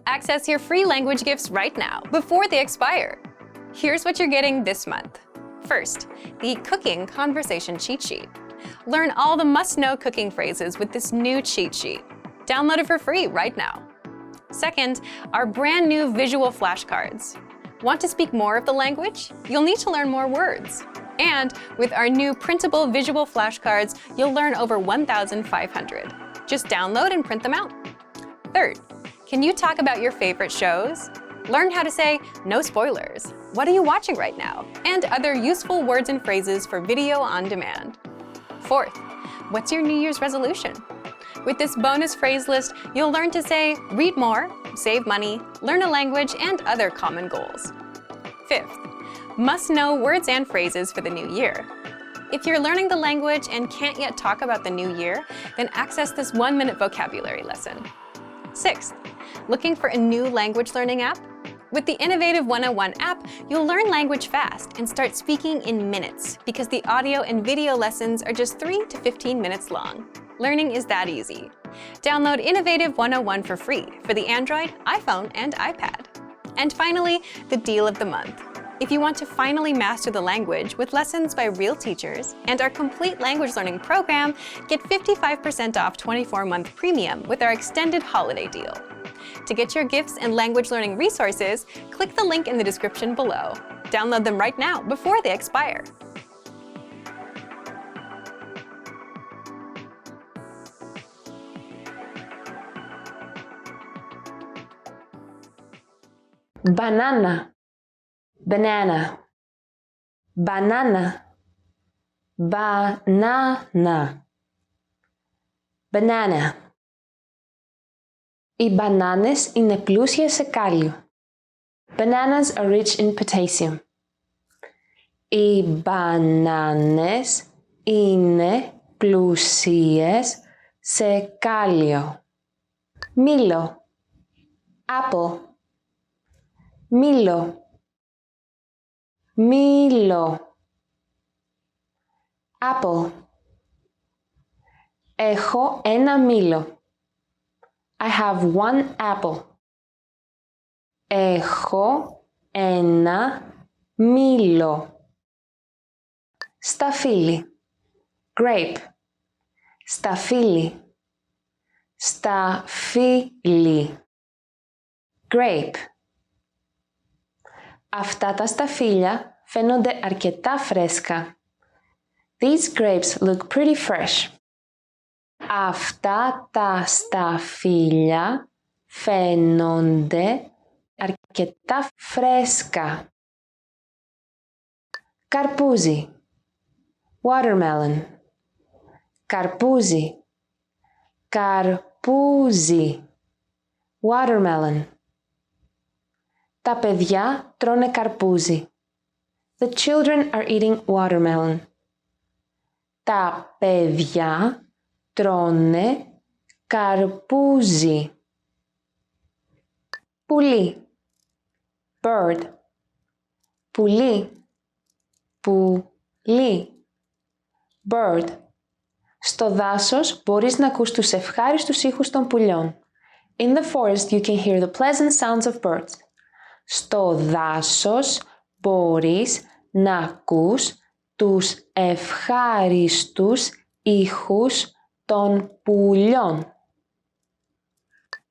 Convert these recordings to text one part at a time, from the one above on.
Access your free language gifts right now, before they expire. Here's what you're getting this month. First, the Cooking Conversation Cheat Sheet. Learn all the must-know cooking phrases with this new cheat sheet. Download it for free right now. Second, our brand new visual flashcards. Want to speak more of the language? You'll need to learn more words. And with our new printable visual flashcards, you'll learn over 1,500. Just download and print them out. Third, can you talk about your favorite shows? Learn how to say, no spoilers, what are you watching right now? And other useful words and phrases for video on demand. Fourth, what's your New Year's resolution? With this bonus phrase list, you'll learn to say, read more, save money, learn a language, and other common goals. Fifth, must-know words and phrases for the new year. If you're learning the language and can't yet talk about the new year, then access this 1-minute vocabulary lesson. Sixth, looking for a new language learning app? With the Innovative 101 app, you'll learn language fast and start speaking in minutes because the audio and video lessons are just 3 to 15 minutes long. Learning is that easy. Download Innovative 101 for free for the Android, iPhone, and iPad. And finally, the deal of the month. If you want to finally master the language with lessons by real teachers and our complete language learning program, get 55% off 24-month premium with our extended holiday deal. To get your gifts and language learning resources, click the link in the description below. Download them right now before they expire. Banana, banana, banana, banana, banana. Οι μπανάνες είναι πλούσιες σε κάλιο. Bananas are rich in potassium. Οι μπανάνες είναι πλούσιες σε κάλιο. Μήλο, apple. Μήλο, μήλο. Apple. Έχω ένα μήλο. I have one apple. Έχω ένα μήλο. Σταφύλι. Grape. Σταφύλι. Σταφύλι. Grape. Αυτά τα σταφύλια φαίνονται αρκετά φρέσκα. These grapes look pretty fresh. Αυτά τα σταφύλια φαίνονται αρκετά φρέσκα. Καρπούζι. Watermelon. Καρπούζι. Καρπούζι. Watermelon. Τα παιδιά τρώνε καρπούζι. The children are eating watermelon. Τα παιδιά τρώνε καρπούζι. Πουλί. Bird. Πουλί. Πουλί. Bird. Στο δάσος μπορείς να ακούς τους ευχάριστους ήχους των πουλιών. In the forest you can hear the pleasant sounds of birds. Στο δάσος μπορείς να ακούς τους ευχάριστους ήχους των πουλιών.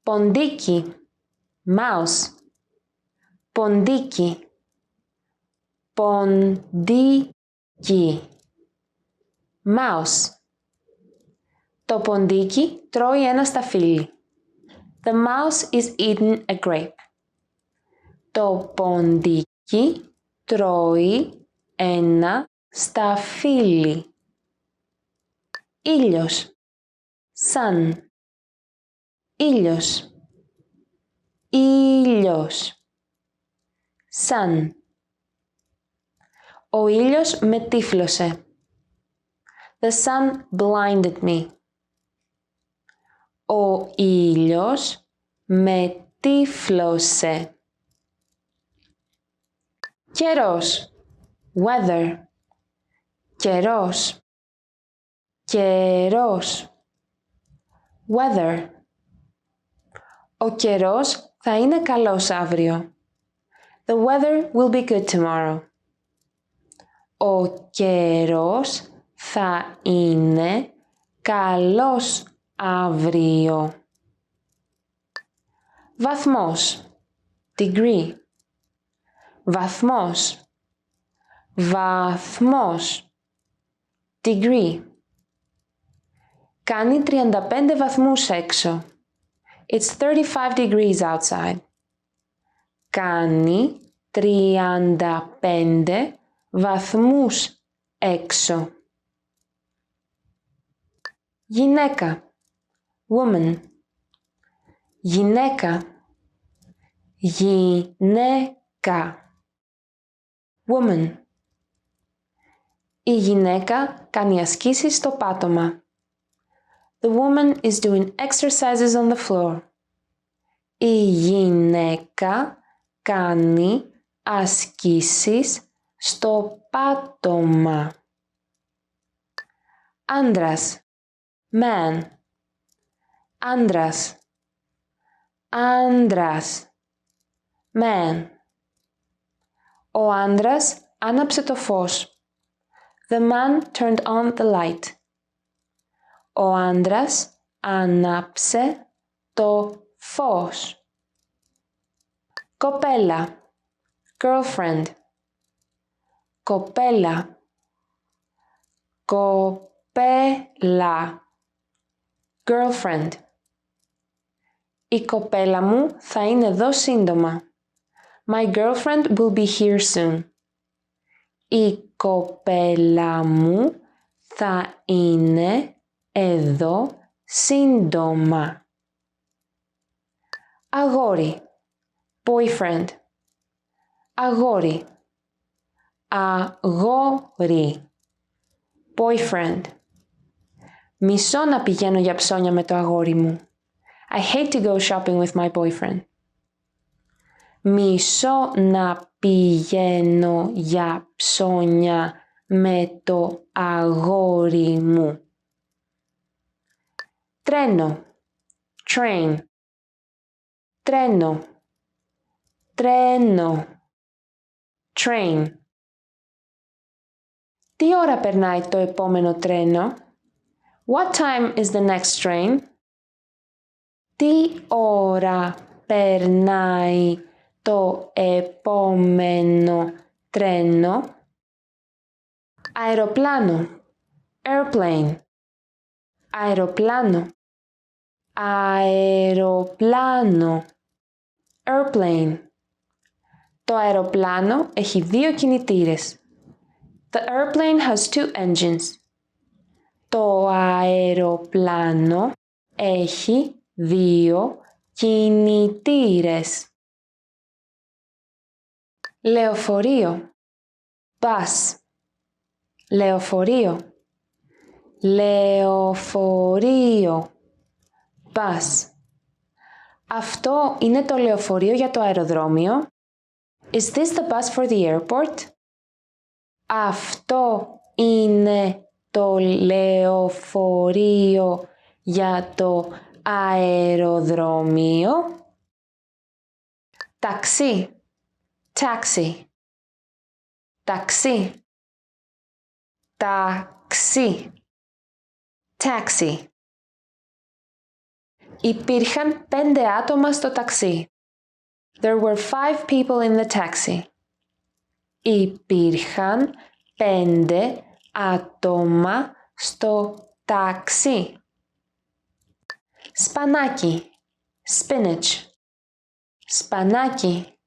Ποντίκι. Mouse. Ποντίκι. Ποντίκι. Mouse. Το ποντίκι τρώει ένα σταφύλι. The mouse is eating a grape. Το ποντίκι τρώει ένα σταφύλι. Ήλιος. Sun. Ήλιος. Ήλιος. Sun. Ο ήλιος με τύφλωσε. The sun blinded me. Ο ήλιος με τύφλωσε. Καιρός. Weather. Καιρός. Καιρός. Weather. Ο καιρός Θα είναι καλός αύριο. The weather will be good tomorrow. Ο καιρός θα είναι καλός αύριο. Βαθμός. Degree. Βαθμός. Βαθμός. Degree. Κάνει 35 βαθμούς έξω. It's 35 degrees outside. Κάνει 35 βαθμούς έξω. Γυναίκα. Woman. Γυναίκα. Γυναίκα. Woman. Η γυναίκα κάνει ασκήσεις στο πάτωμα. The woman is doing exercises on the floor. Η γυναίκα κάνει ασκήσεις στο πάτωμα. Άντρας. Man. Άντρας. Άντρας. Man. Ο άντρας άναψε το φως. The man turned on the light. Ο άντρας άναψε το φως. Κοπέλα. Girlfriend. Κοπέλα. Κοπέλα. Girlfriend. Η κοπέλα μου θα είναι εδώ σύντομα. My girlfriend will be here soon. Η κοπέλα μου θα είναι εδώ σύντομα. Αγόρι. Boyfriend. Αγόρι. Αγόρι. Boyfriend. Μισώ να πηγαίνω για ψώνια με το αγόρι μου. I hate to go shopping with my boyfriend. Μισώ να πηγαίνω για ψώνια με το αγόρι μου. Τρένο. Train. Τρένο. Τρένο. Train. Τι ώρα περνάει το επόμενο τρένο? What time is the next train? Τι ώρα περνάει το επόμενο τρένο? Αεροπλάνο. Airplane. Αεροπλάνο. Αεροπλάνο. Airplane. Το αεροπλάνο έχει 2 κινητήρες. The airplane has 2 engines. Το αεροπλάνο έχει 2 κινητήρες. Λεωφορείο. Bus. Λεωφορείο. Λεωφορείο. Bus. Αυτό είναι το λεωφορείο για το αεροδρόμιο. Is this the bus for the airport? Αυτό είναι το λεωφορείο για το αεροδρόμιο. Ταξί. Taxi. Ταξί. Ταξί. Taxi. Υπήρχαν 5 άτομα στο ταξί. There were 5 people in the taxi. Υπήρχαν 5 άτομα στο ταξί. Σπανάκι. Spinach. Σπανάκι.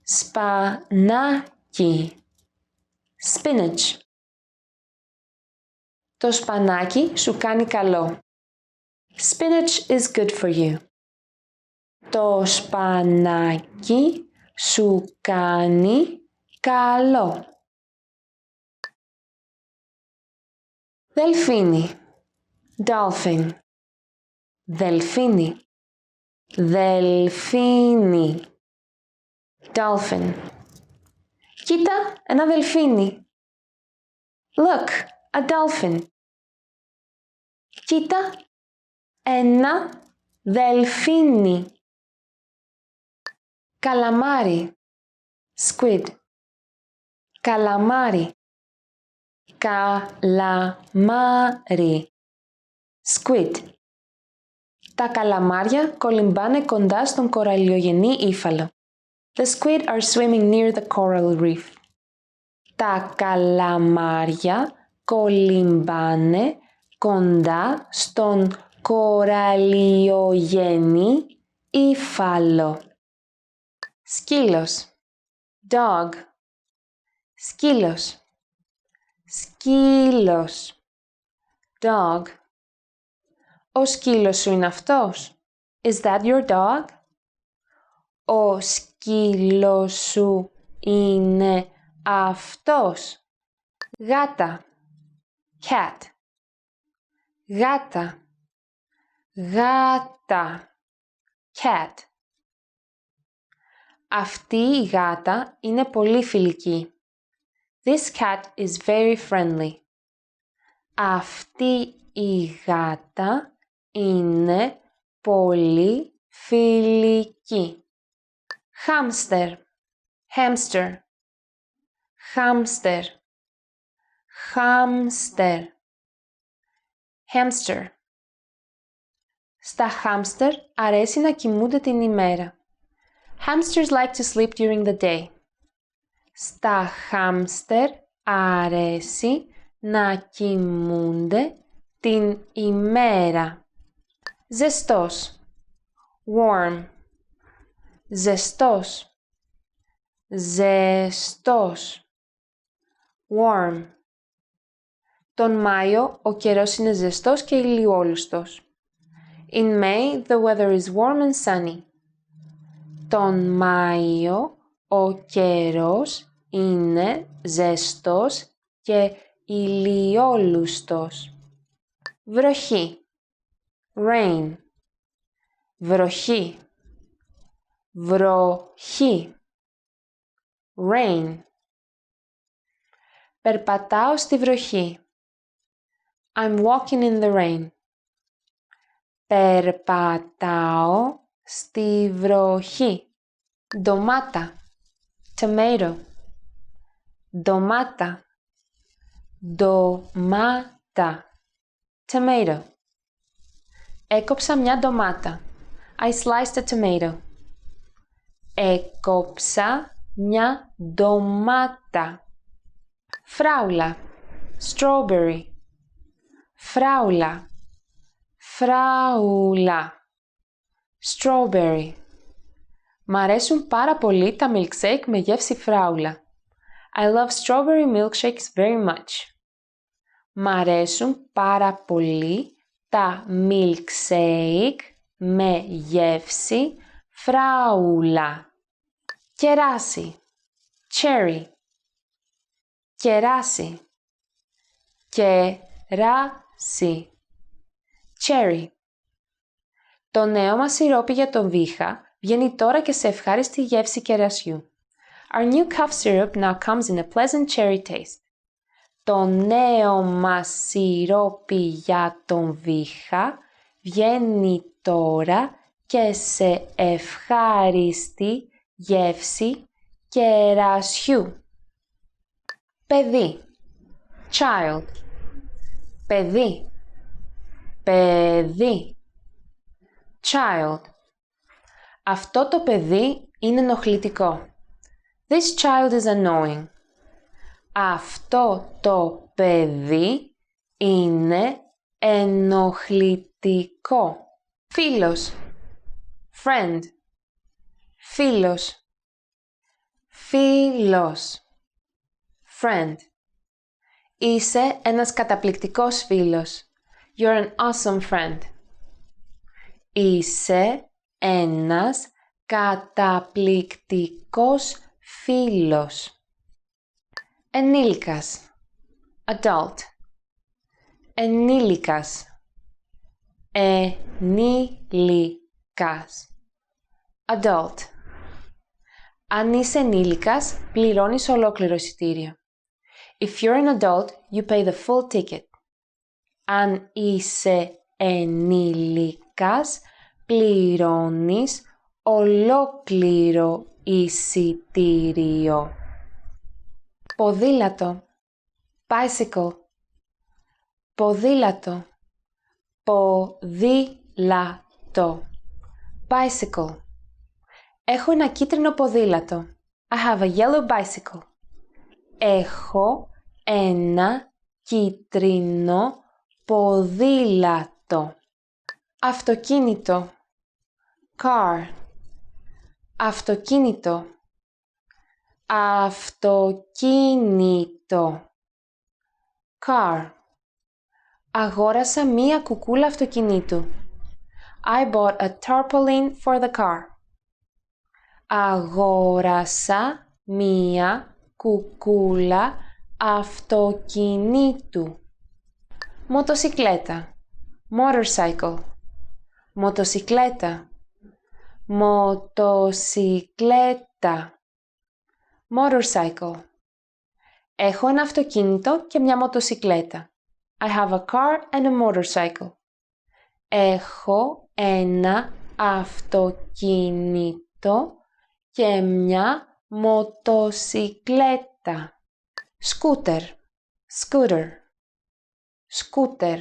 Σπανάκι. Spinach. Το σπανάκι σου κάνει καλό. Spinach is good for you. Το σπανάκι σου κάνει καλό. Δελφίνι. Dolphin. Δελφίνι. Δελφίνι. Dolphin. Κοίτα, ένα δελφίνι. Look, a dolphin. Κοίτα, ένα δελφίνι. Καλαμάρι. Squid. Καλαμάρι. Καλαμάρι. Squid. Τα καλαμάρια κολυμπάνε κοντά στον κοραλιογενή ύφαλο. The squid are swimming near the coral reef. Τα καλαμάρια κολυμπάνε κοντά στον κοραλιογενή ύφαλο. Σκύλος. Dog. Σκύλος. Σκύλος. Dog. Ο σκύλος σου είναι αυτός? Is that your dog? Ο σκύλος σου είναι αυτός? Γάτα. Cat. Γάτα. Γάτα. Cat. Αυτή η γάτα είναι πολύ φιλική. This cat is very friendly. Αυτή η γάτα είναι πολύ φιλική. Hamster. Hamster. Hamster. Hamster. Hamster. Στα hamster αρέσει να κοιμούνται την ημέρα. Hamsters like to sleep during the day. Στα hamster αρέσει να κοιμούνται την ημέρα. Ζεστός. Warm. Ζεστός. Ζεστός. Warm. Τον Μάιο ο καιρός είναι ζεστός και ηλιόλουστος. In May the weather is warm and sunny. Τον Μάιο ο καιρός είναι ζεστός και ηλιόλουστος. Βροχή. Rain. Βροχή. Βροχή. Rain. Περπατάω στη βροχή. I'm walking in the rain. Περπατάω στη βροχή. Ντομάτα. Tomato. Ντομάτα. Ντομάτα. Tomato. Έκοψα μια ντομάτα. I sliced a tomato. Έκοψα μια ντομάτα. Φράουλα. Strawberry. Φράουλα. Φράουλα. Strawberry. Μ' αρέσουν πάρα πολύ τα milkshake με γεύση φράουλα. I love strawberry milkshakes very much. Μ' αρέσουν πάρα πολύ τα milkshake με γεύση φράουλα. Κεράσι. Cherry. Κεράσι. Κεράσι. Cherry. Το νέο μας σιρόπι για τον βήχα βγαίνει τώρα και σε ευχάριστη γεύση κερασιού. Our new cough syrup now comes in a pleasant cherry taste. Το νέο μας σιρόπι για τον βήχα βγαίνει τώρα και σε ευχάριστη γεύση κερασιού. Παιδί. Child. Παιδί. Παιδί. Child. Αυτό το παιδί είναι ενοχλητικό. This child is annoying. Αυτό το παιδί είναι ενοχλητικό. Φίλος. Friend. Φίλος. Φίλος. Friend. Είσαι ένας καταπληκτικός φίλος. You're an awesome friend. Είσαι ένας καταπληκτικός φίλος. Ενήλικας. Adult. Ενήλικας. Ενήλικας. Adult. Αν είσαι ενήλικας, πληρώνεις ολόκληρο εισιτήριο. If you're an adult, you pay the full ticket. Αν είσαι ενήλικας, πληρώνεις ολόκληρο εισιτήριο. Ποδήλατο, bicycle. Ποδήλατο, ποδήλατο, bicycle. Έχω ένα κίτρινο ποδήλατο. I have a yellow bicycle. Έχω ένα κίτρινο ποδήλατο. Αυτοκίνητο, car. Αυτοκίνητο, αυτοκίνητο, car. Αγόρασα μία κουκούλα αυτοκινήτου. I bought a tarpaulin for the car. Αγόρασα μία κουκούλα αυτοκινήτου. Μοτοσικλέτα, motorcycle. Μοτοσικλέτα, μοτοσικλέτα, motorcycle. Έχω ένα αυτοκίνητο και μια μοτοσικλέτα. I have a car and a motorcycle. Έχω ένα αυτοκίνητο και μια μοτοσικλέτα. Σκούτερ, scooter, σκούτερ,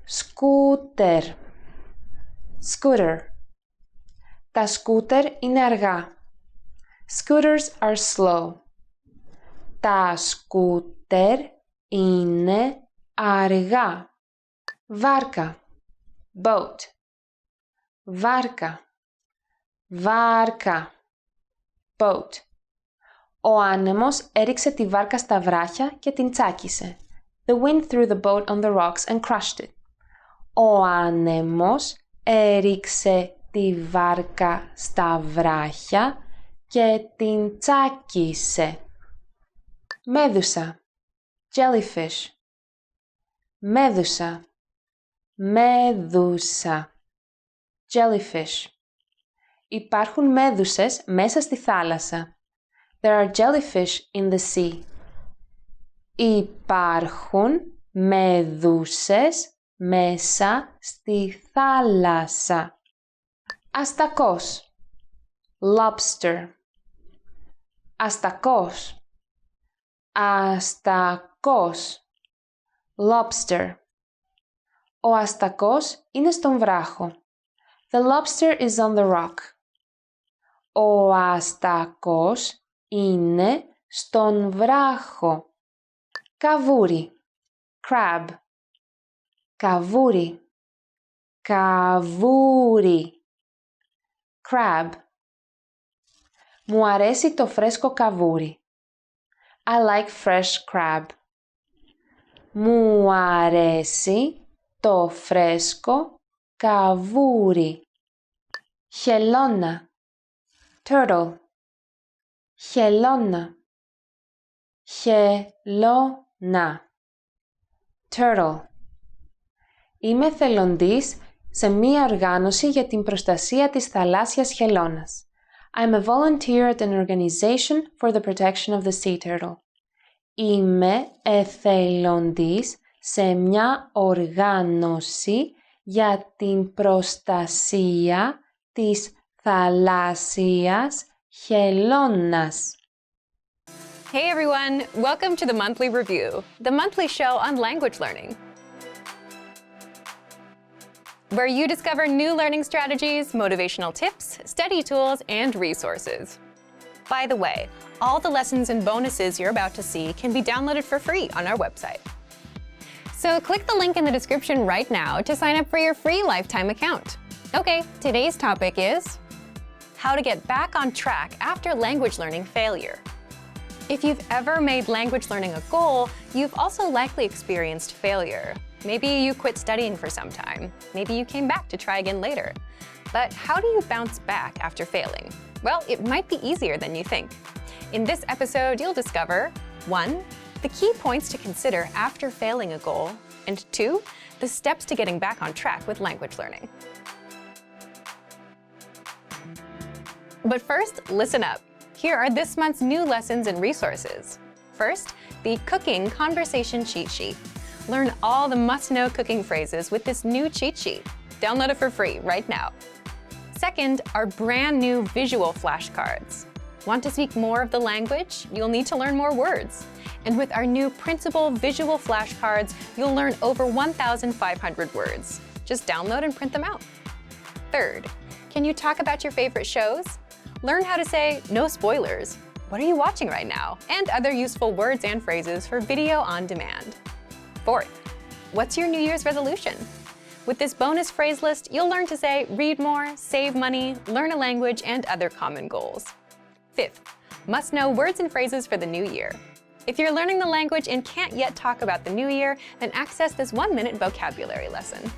σκούτερ, scooter. Τα σκούτερ είναι αργά. Scooters are slow. Τα σκούτερ είναι αργά. Βάρκα, boat. Βάρκα, βάρκα, boat. Ο άνεμος έριξε τη βάρκα στα βράχια και την τσάκισε. The wind threw the boat on the rocks and crushed it. Ο άνεμος έριξε τη βάρκα στα βράχια και την τσάκισε. Μέδουσα, jellyfish. Μέδουσα, μέδουσα, jellyfish. Υπάρχουν μέδουσες μέσα στη θάλασσα. There are jellyfish in the sea. Υπάρχουν μέδουσες μέσα στη θάλασσα. Αστακός, lobster. Αστακός, αστακός, lobster. Ο αστακός είναι στον βράχο. The lobster is on the rock. Ο αστακός είναι στον βράχο. Καβούρι, crab. Καβούρι, καβούρι, crab. Μου αρέσει το φρέσκο καβούρι. I like fresh crab. Μου αρέσει το φρέσκο καβούρι. Χελώνα, turtle. Χελώνα, χελώνα, turtle. Είμαι θελοντής σε μία οργάνωση για την προστασία της θαλάσσιας χελώνας. I'm a volunteer at an organization for the protection of the sea turtle. Είμαι εθελοντής σε μια οργάνωση για την προστασία της θαλάσσιας χελώνας. Hey everyone, welcome to the Monthly Review, the monthly show on language learning, where you discover new learning strategies, motivational tips, study tools, and resources. By the way, all the lessons and bonuses you're about to see can be downloaded for free on our website. So click the link in the description right now to sign up for your free lifetime account. Okay, today's topic is how to get back on track after language learning failure. If you've ever made language learning a goal, you've also likely experienced failure. Maybe you quit studying for some time. Maybe you came back to try again later. But how do you bounce back after failing? Well, it might be easier than you think. In this episode, you'll discover 1. The key points to consider after failing a goal, and 2. The steps to getting back on track with language learning. But first, listen up. Here are this month's new lessons and resources. First, the Cooking Conversation Cheat Sheet. Learn all the must-know cooking phrases with this new cheat sheet. Download it for free right now. Second are brand new visual flashcards. Want to speak more of the language? You'll need to learn more words. And with our new printable visual flashcards, you'll learn over 1,500 words. Just download and print them out. Third, can you talk about your favorite shows? Learn how to say no spoilers. What are you watching right now? And other useful words and phrases for video on demand. Fourth, what's your New Year's resolution? With this bonus phrase list, you'll learn to say read more, save money, learn a language, and other common goals. Fifth, must know words and phrases for the new year. If you're learning the language and can't yet talk about the new year, then access this 1-minute vocabulary lesson.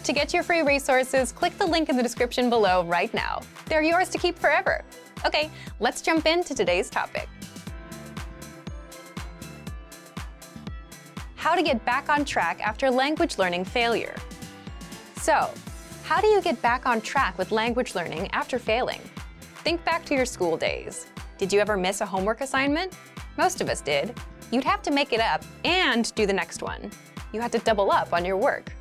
To get your free resources, click the link in the description below right now. They're yours to keep forever. Okay, let's jump into today's topic. How to get back on track after language learning failure. So, how do you get back on track with language learning after failing? Think back to your school days. Did you ever miss a homework assignment? Most of us did. You'd have to make it up and do the next one. You had to double up on your work.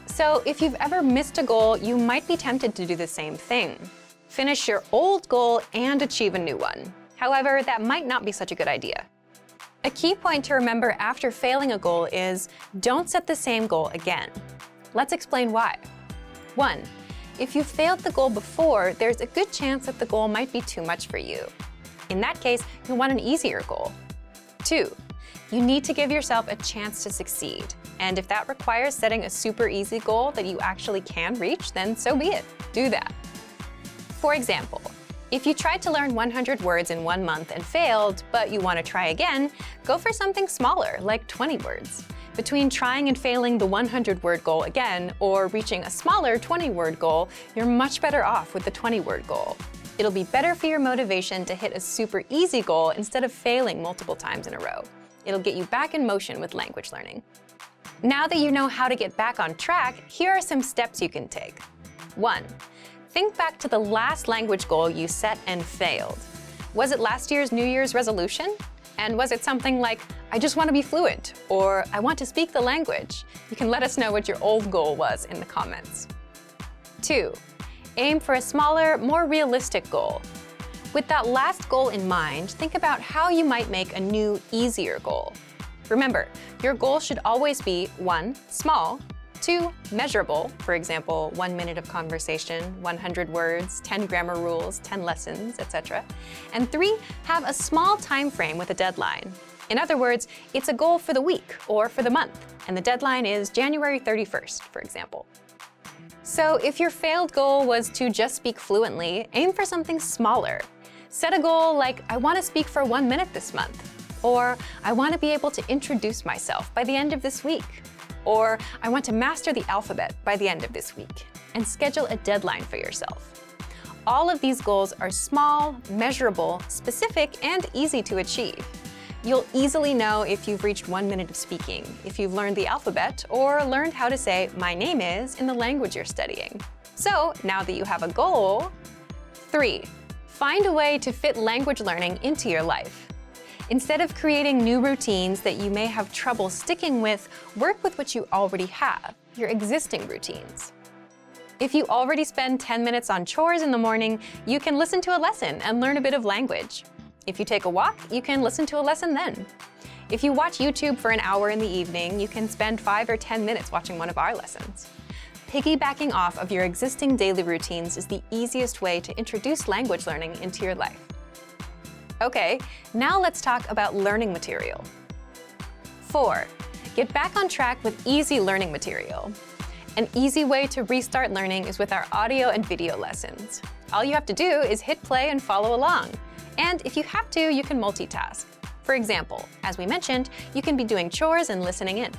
So if you've ever missed a goal, you might be tempted to do the same thing. Finish your old goal and achieve a new one. However, that might not be such a good idea. A key point to remember after failing a goal is don't set the same goal again. Let's explain why. 1. If you've failed the goal before, there's a good chance that the goal might be too much for you. In that case, you want an easier goal. 2. You need to give yourself a chance to succeed. And if that requires setting a super easy goal that you actually can reach, then so be it. Do that. For example, if you tried to learn 100 words in 1 month and failed, but you want to try again, go for something smaller, like 20 words. Between trying and failing the 100-word goal again or reaching a smaller 20-word goal, you're much better off with the 20-word goal. It'll be better for your motivation to hit a super easy goal instead of failing multiple times in a row. It'll get you back in motion with language learning. Now that you know how to get back on track, here are some steps you can take. 1. Think back to the last language goal you set and failed. Was it last year's New Year's resolution? And was it something like, I just want to be fluent, or I want to speak the language? You can let us know what your old goal was in the comments. 2. Aim for a smaller, more realistic goal. With that last goal in mind, think about how you might make a new, easier goal. Remember, your goal should always be 1. Small, 2. Measurable, for example, 1 minute of conversation, 100 words, 10 grammar rules, 10 lessons, etc. And 3. Have a small time frame with a deadline. In other words, it's a goal for the week or for the month, and the deadline is January 31st, for example. So if your failed goal was to just speak fluently, aim for something smaller. Set a goal like, I want to speak for 1 minute this month, or I want to be able to introduce myself by the end of this week, or I want to master the alphabet by the end of this week, and schedule a deadline for yourself. All of these goals are small, measurable, specific, and easy to achieve. You'll easily know if you've reached 1 minute of speaking, if you've learned the alphabet, or learned how to say, my name is, in the language you're studying. So now that you have a goal, 3. Find a way to fit language learning into your life. Instead of creating new routines that you may have trouble sticking with, work with what you already have, your existing routines. If you already spend 10 minutes on chores in the morning, you can listen to a lesson and learn a bit of language. If you take a walk, you can listen to a lesson then. If you watch YouTube for an hour in the evening, you can spend 5 or 10 minutes watching one of our lessons. Piggybacking off of your existing daily routines is the easiest way to introduce language learning into your life. Okay, now let's talk about learning material. 4. Get back on track with easy learning material. An easy way to restart learning is with our audio and video lessons. All you have to do is hit play and follow along. And if you have to, you can multitask. For example, as we mentioned, you can be doing chores and listening in.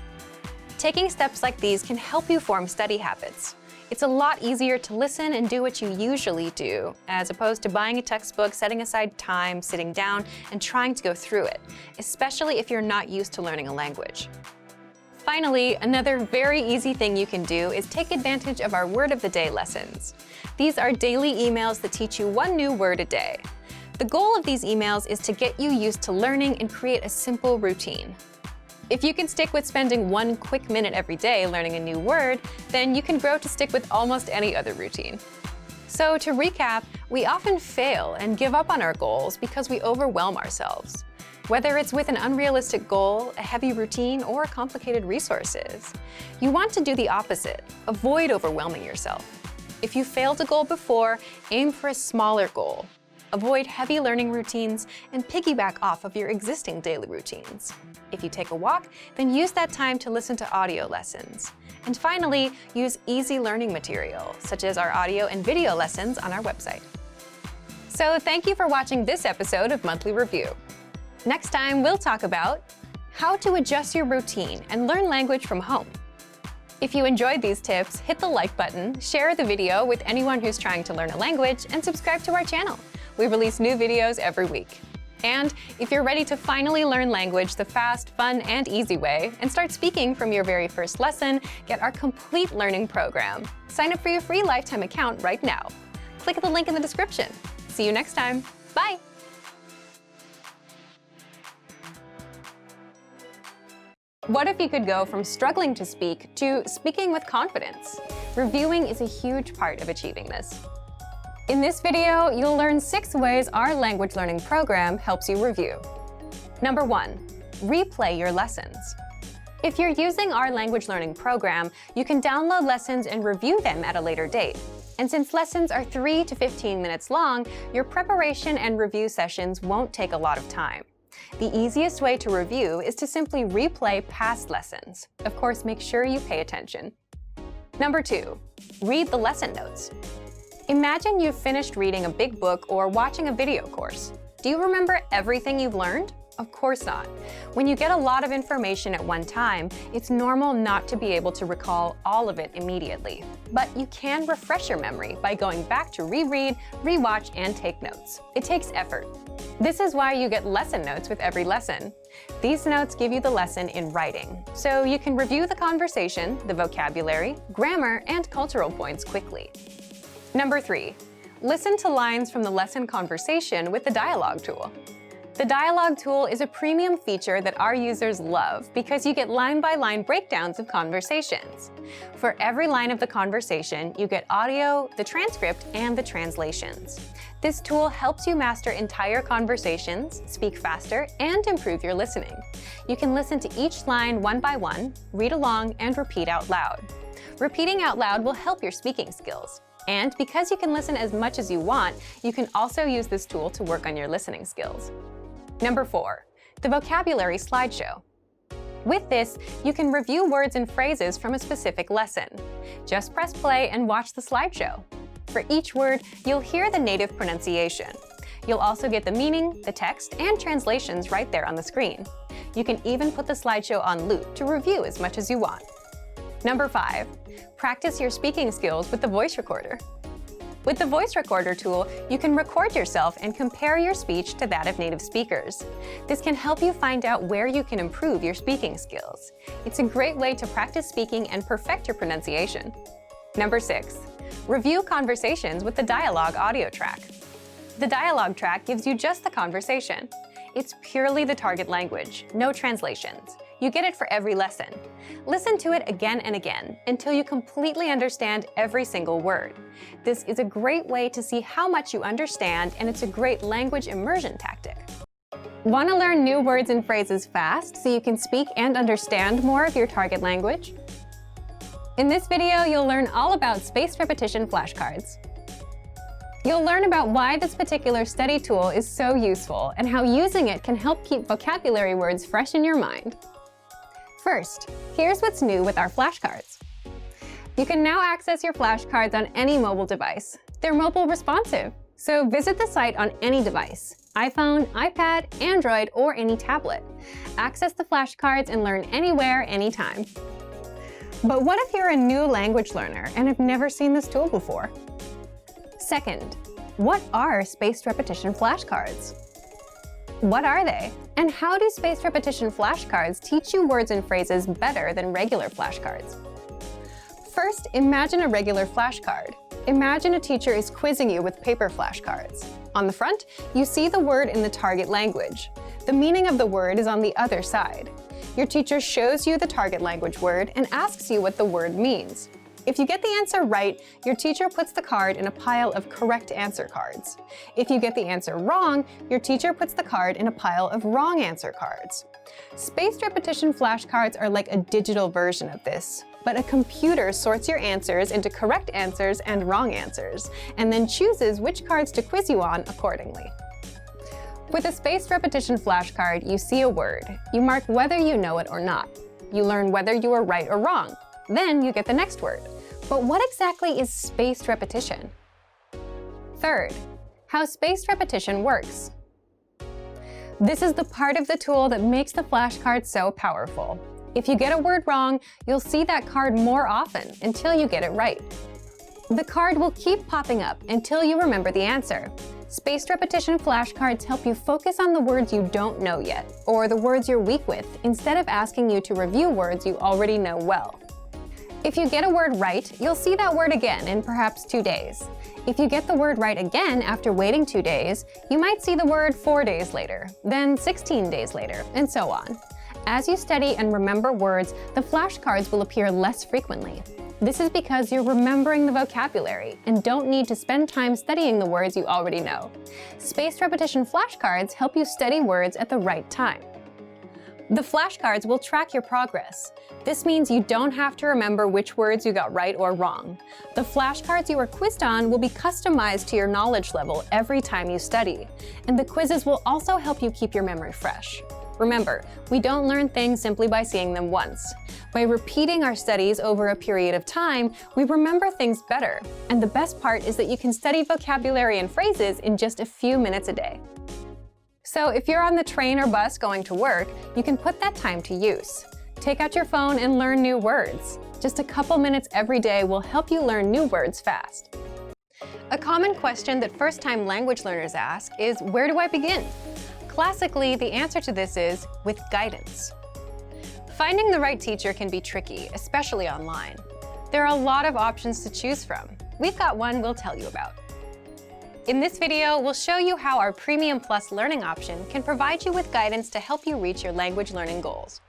Taking steps like these can help you form study habits. It's a lot easier to listen and do what you usually do, as opposed to buying a textbook, setting aside time, sitting down, and trying to go through it, especially if you're not used to learning a language. Finally, another very easy thing you can do is take advantage of our Word of the Day lessons. These are daily emails that teach you one new word a day. The goal of these emails is to get you used to learning and create a simple routine. If you can stick with spending 1 quick minute every day learning a new word, then you can grow to stick with almost any other routine. So to recap, we often fail and give up on our goals because we overwhelm ourselves. Whether it's with an unrealistic goal, a heavy routine, or complicated resources, you want to do the opposite. Avoid overwhelming yourself. If you failed a goal before, aim for a smaller goal. Avoid heavy learning routines and piggyback off of your existing daily routines. If you take a walk, then use that time to listen to audio lessons. And finally, use easy learning material, such as our audio and video lessons on our website. So thank you for watching this episode of Monthly Review. Next time, we'll talk about how to adjust your routine and learn language from home. If you enjoyed these tips, hit the like button, share the video with anyone who's trying to learn a language, and subscribe to our channel. We release new videos every week. And if you're ready to finally learn language the fast, fun, and easy way, and start speaking from your very first lesson, get our complete learning program. Sign up for your free lifetime account right now. Click the link in the description. See you next time. Bye! What if you could go from struggling to speak to speaking with confidence? Reviewing is a huge part of achieving this. In this video, you'll learn 6 ways our language learning program helps you review. Number 1, replay your lessons. If you're using our language learning program, you can download lessons and review them at a later date. And since lessons are 3 to 15 minutes long, your preparation and review sessions won't take a lot of time. The easiest way to review is to simply replay past lessons. Of course, make sure you pay attention. Number 2, read the lesson notes. Imagine you've finished reading a big book or watching a video course. Do you remember everything you've learned? Of course not. When you get a lot of information at one time, it's normal not to be able to recall all of it immediately. But you can refresh your memory by going back to reread, rewatch, and take notes. It takes effort. This is why you get lesson notes with every lesson. These notes give you the lesson in writing, so you can review the conversation, the vocabulary, grammar, and cultural points quickly. Number 3, listen to lines from the lesson conversation with the dialogue tool. The dialogue tool is a premium feature that our users love because you get line-by-line breakdowns of conversations. For every line of the conversation, you get audio, the transcript, and the translations. This tool helps you master entire conversations, speak faster, and improve your listening. You can listen to each line one by one, read along, and repeat out loud. Repeating out loud will help your speaking skills. And because you can listen as much as you want, you can also use this tool to work on your listening skills. Number 4, the vocabulary slideshow. With this, you can review words and phrases from a specific lesson. Just press play and watch the slideshow. For each word, you'll hear the native pronunciation. You'll also get the meaning, the text, and translations right there on the screen. You can even put the slideshow on loop to review as much as you want. Number 5, practice your speaking skills with the voice recorder. With the voice recorder tool, you can record yourself and compare your speech to that of native speakers. This can help you find out where you can improve your speaking skills. It's a great way to practice speaking and perfect your pronunciation. Number 6, review conversations with the dialogue audio track. The dialogue track gives you just the conversation. It's purely the target language, no translations. You get it for every lesson. Listen to it again and again until you completely understand every single word. This is a great way to see how much you understand, and it's a great language immersion tactic. Want to learn new words and phrases fast so you can speak and understand more of your target language? In this video, you'll learn all about spaced repetition flashcards. You'll learn about why this particular study tool is so useful and how using it can help keep vocabulary words fresh in your mind. First, here's what's new with our flashcards. You can now access your flashcards on any mobile device. They're mobile responsive, so visit the site on any device: iPhone, iPad, Android, or any tablet. Access the flashcards and learn anywhere, anytime. But what if you're a new language learner and have never seen this tool before? Second, what are spaced repetition flashcards? What are they? And how do spaced repetition flashcards teach you words and phrases better than regular flashcards? First, imagine a regular flashcard. Imagine a teacher is quizzing you with paper flashcards. On the front, you see the word in the target language. The meaning of the word is on the other side. Your teacher shows you the target language word and asks you what the word means. If you get the answer right, your teacher puts the card in a pile of correct answer cards. If you get the answer wrong, your teacher puts the card in a pile of wrong answer cards. Spaced repetition flashcards are like a digital version of this, but a computer sorts your answers into correct answers and wrong answers, and then chooses which cards to quiz you on accordingly. With a spaced repetition flashcard, you see a word. You mark whether you know it or not. You learn whether you are right or wrong. Then you get the next word. But what exactly is spaced repetition? Third, how spaced repetition works. This is the part of the tool that makes the flashcard so powerful. If you get a word wrong, you'll see that card more often until you get it right. The card will keep popping up until you remember the answer. Spaced repetition flashcards help you focus on the words you don't know yet, or the words you're weak with, instead of asking you to review words you already know well. If you get a word right, you'll see that word again in perhaps 2 days. If you get the word right again after waiting 2 days, you might see the word 4 days later, then 16 days later, and so on. As you study and remember words, the flashcards will appear less frequently. This is because you're remembering the vocabulary and don't need to spend time studying the words you already know. Spaced repetition flashcards help you study words at the right time. The flashcards will track your progress. This means you don't have to remember which words you got right or wrong. The flashcards you are quizzed on will be customized to your knowledge level every time you study, and the quizzes will also help you keep your memory fresh. Remember, we don't learn things simply by seeing them once. By repeating our studies over a period of time, we remember things better. And the best part is that you can study vocabulary and phrases in just a few minutes a day. So if you're on the train or bus going to work, you can put that time to use. Take out your phone and learn new words. Just a couple minutes every day will help you learn new words fast. A common question that first-time language learners ask is, where do I begin? Classically, the answer to this is with guidance. Finding the right teacher can be tricky, especially online. There are a lot of options to choose from. We've got one we'll tell you about. In this video, we'll show you how our Premium Plus learning option can provide you with guidance to help you reach your language learning goals.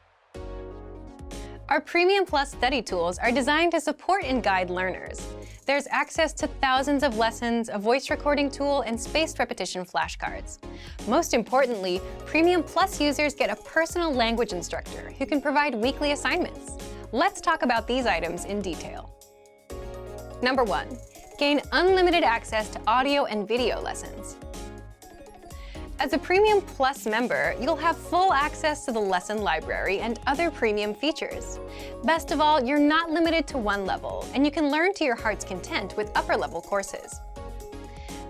Our Premium Plus study tools are designed to support and guide learners. There's access to thousands of lessons, a voice recording tool, and spaced repetition flashcards. Most importantly, Premium Plus users get a personal language instructor who can provide weekly assignments. Let's talk about these items in detail. Number 1. Gain unlimited access to audio and video lessons. As a Premium Plus member, you'll have full access to the lesson library and other premium features. Best of all, you're not limited to one level, and you can learn to your heart's content with upper-level courses.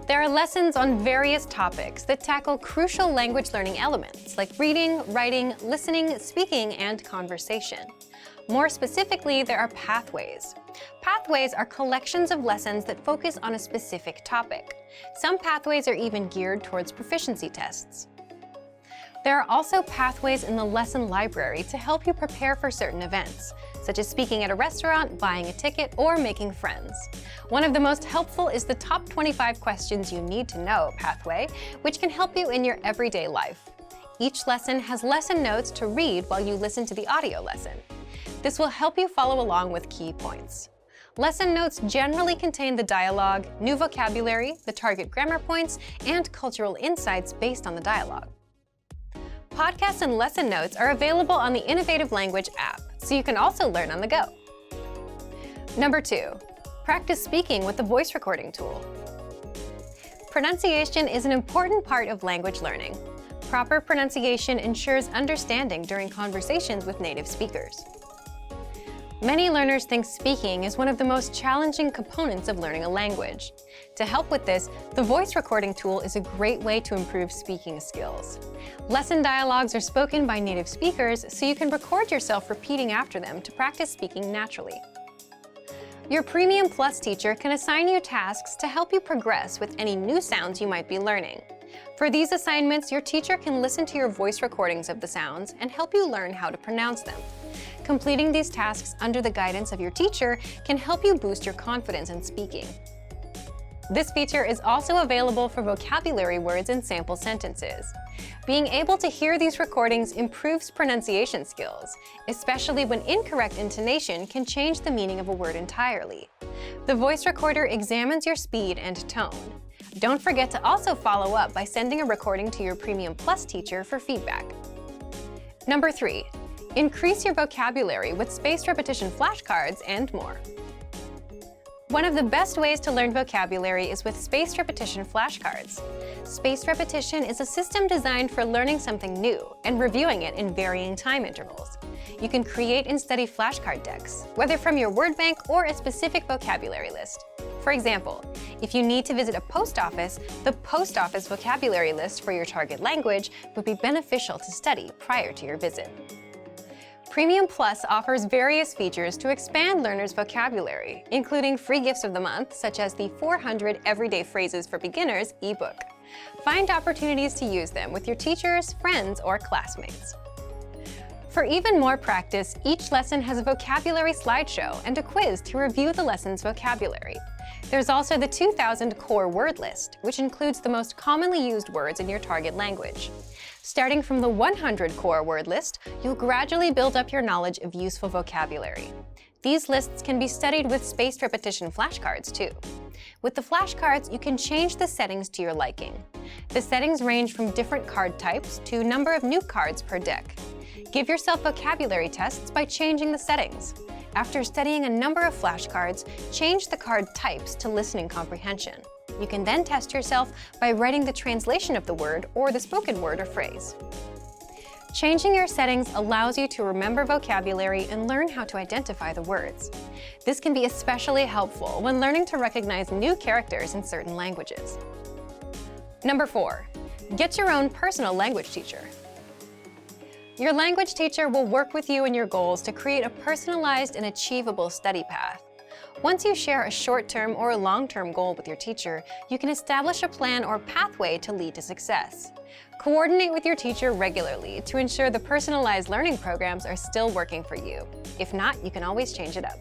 There are lessons on various topics that tackle crucial language learning elements like reading, writing, listening, speaking, and conversation. More specifically, there are pathways. Pathways are collections of lessons that focus on a specific topic. Some pathways are even geared towards proficiency tests. There are also pathways in the lesson library to help you prepare for certain events, such as speaking at a restaurant, buying a ticket, or making friends. One of the most helpful is the Top 25 Questions You Need to Know pathway, which can help you in your everyday life. Each lesson has lesson notes to read while you listen to the audio lesson. This will help you follow along with key points. Lesson notes generally contain the dialogue, new vocabulary, the target grammar points, and cultural insights based on the dialogue. Podcasts and lesson notes are available on the Innovative Language app, so you can also learn on the go. Number 2. Practice speaking with the voice recording tool. Pronunciation is an important part of language learning. Proper pronunciation ensures understanding during conversations with native speakers. Many learners think speaking is one of the most challenging components of learning a language. To help with this, the voice recording tool is a great way to improve speaking skills. Lesson dialogues are spoken by native speakers, so you can record yourself repeating after them to practice speaking naturally. Your Premium Plus teacher can assign you tasks to help you progress with any new sounds you might be learning. For these assignments, your teacher can listen to your voice recordings of the sounds and help you learn how to pronounce them. Completing these tasks under the guidance of your teacher can help you boost your confidence in speaking. This feature is also available for vocabulary words and sample sentences. Being able to hear these recordings improves pronunciation skills, especially when incorrect intonation can change the meaning of a word entirely. The voice recorder examines your speed and tone. Don't forget to also follow up by sending a recording to your Premium Plus teacher for feedback. Number 3. Increase your vocabulary with spaced repetition flashcards and more. One of the best ways to learn vocabulary is with spaced repetition flashcards. Spaced repetition is a system designed for learning something new and reviewing it in varying time intervals. You can create and study flashcard decks, whether from your word bank or a specific vocabulary list. For example, if you need to visit a post office, the post office vocabulary list for your target language would be beneficial to study prior to your visit. Premium Plus offers various features to expand learners' vocabulary, including free gifts of the month, such as the 400 Everyday Phrases for Beginners ebook. Find opportunities to use them with your teachers, friends, or classmates. For even more practice, each lesson has a vocabulary slideshow and a quiz to review the lesson's vocabulary. There's also the 2000 core word list, which includes the most commonly used words in your target language. Starting from the 100 core word list, you'll gradually build up your knowledge of useful vocabulary. These lists can be studied with spaced repetition flashcards too. With the flashcards, you can change the settings to your liking. The settings range from different card types to number of new cards per deck. Give yourself vocabulary tests by changing the settings. After studying a number of flashcards, change the card types to listening comprehension. You can then test yourself by writing the translation of the word or the spoken word or phrase. Changing your settings allows you to remember vocabulary and learn how to identify the words. This can be especially helpful when learning to recognize new characters in certain languages. Number 4. Get your own personal language teacher. Your language teacher will work with you in your goals to create a personalized and achievable study path. Once you share a short-term or a long-term goal with your teacher, you can establish a plan or pathway to lead to success. Coordinate with your teacher regularly to ensure the personalized learning programs are still working for you. If not, you can always change it up.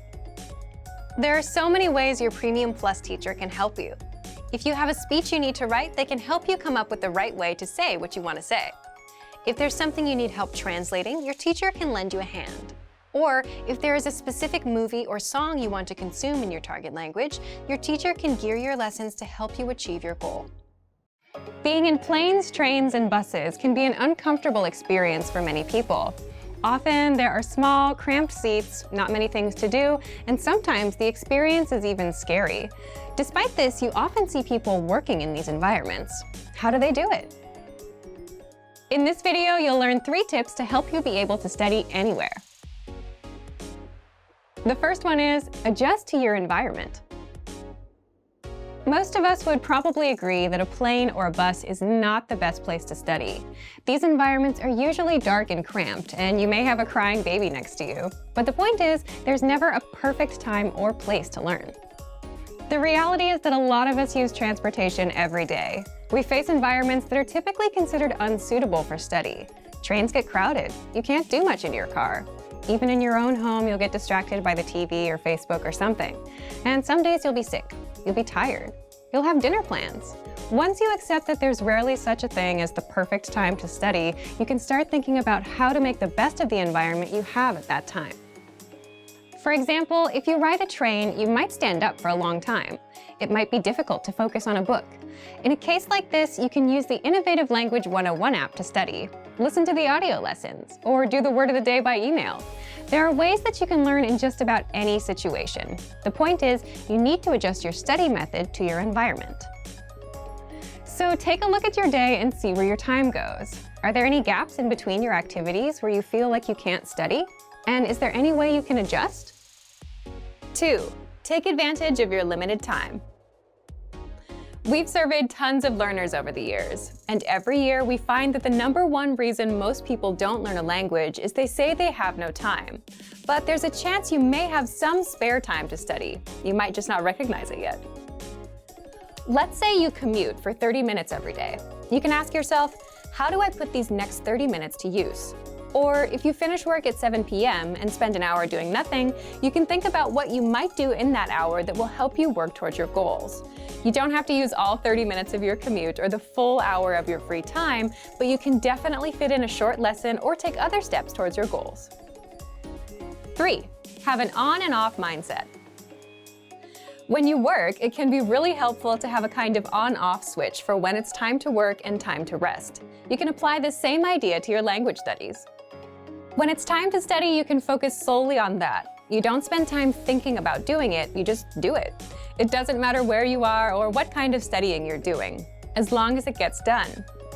There are so many ways your Premium Plus teacher can help you. If you have a speech you need to write, they can help you come up with the right way to say what you want to say. If there's something you need help translating, your teacher can lend you a hand. Or if there is a specific movie or song you want to consume in your target language, your teacher can gear your lessons to help you achieve your goal. Being in planes, trains, and buses can be an uncomfortable experience for many people. Often there are small, cramped seats, not many things to do, and sometimes the experience is even scary. Despite this, you often see people working in these environments. How do they do it? In this video, you'll learn 3 tips to help you be able to study anywhere. The first one is adjust to your environment. Most of us would probably agree that a plane or a bus is not the best place to study. These environments are usually dark and cramped, and you may have a crying baby next to you. But the point is, there's never a perfect time or place to learn. The reality is that a lot of us use transportation every day. We face environments that are typically considered unsuitable for study. Trains get crowded. You can't do much in your car. Even in your own home, you'll get distracted by the TV or Facebook or something. And some days you'll be sick. You'll be tired. You'll have dinner plans. Once you accept that there's rarely such a thing as the perfect time to study, you can start thinking about how to make the best of the environment you have at that time. For example, if you ride a train, you might stand up for a long time. It might be difficult to focus on a book. In a case like this, you can use the Innovative Language 101 app to study. Listen to the audio lessons, or do the word of the day by email. There are ways that you can learn in just about any situation. The point is, you need to adjust your study method to your environment. So take a look at your day and see where your time goes. Are there any gaps in between your activities where you feel like you can't study? And is there any way you can adjust? 2. Take advantage of your limited time. We've surveyed tons of learners over the years, and every year we find that the #1 reason most people don't learn a language is they say they have no time. But there's a chance you may have some spare time to study. You might just not recognize it yet. Let's say you commute for 30 minutes every day. You can ask yourself, how do I put these next 30 minutes to use? Or if you finish work at 7 p.m. and spend an hour doing nothing, you can think about what you might do in that hour that will help you work towards your goals. You don't have to use all 30 minutes of your commute or the full hour of your free time, but you can definitely fit in a short lesson or take other steps towards your goals. 3. Have an on and off mindset. When you work, it can be really helpful to have a kind of on-off switch for when it's time to work and time to rest. You can apply this same idea to your language studies. When it's time to study, you can focus solely on that. You don't spend time thinking about doing it, you just do it. It doesn't matter where you are or what kind of studying you're doing, as long as it gets done.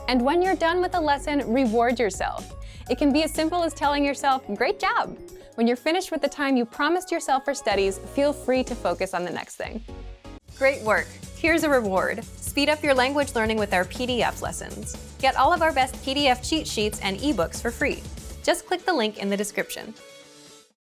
And when you're done with a lesson, reward yourself. It can be as simple as telling yourself, "Great job." When you're finished with the time you promised yourself for studies, feel free to focus on the next thing. Great work! Here's a reward. Speed up your language learning with our PDF lessons. Get all of our best PDF cheat sheets and ebooks for free. Just click the link in the description.